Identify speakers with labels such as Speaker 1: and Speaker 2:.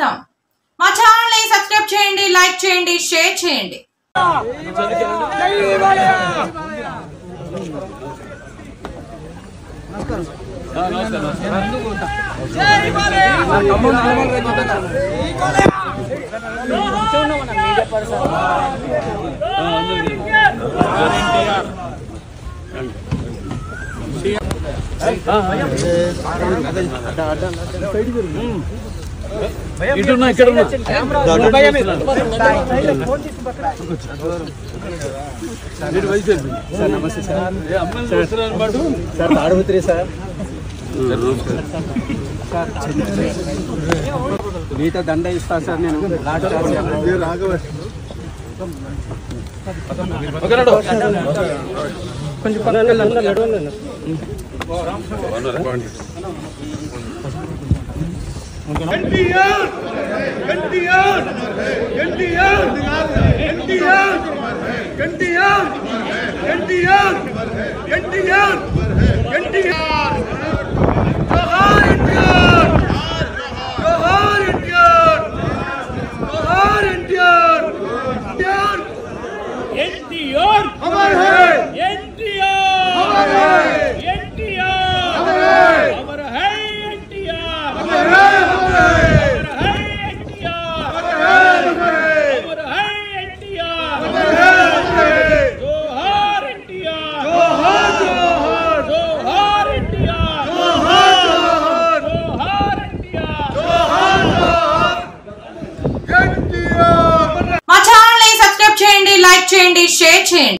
Speaker 1: స్వాగతం. మా ఛానల్ ని సబ్స్క్రైబ్ చేయండి, లైక్ చేయండి, షేర్ చేయండి.
Speaker 2: మీతో దండ ఇస్తా సార్ నేను కొంచెం
Speaker 1: మా ఛానల్ ని సబ్స్క్రైబ్ చేయండి, లైక్ చేయండి, షేర్ చేయండి.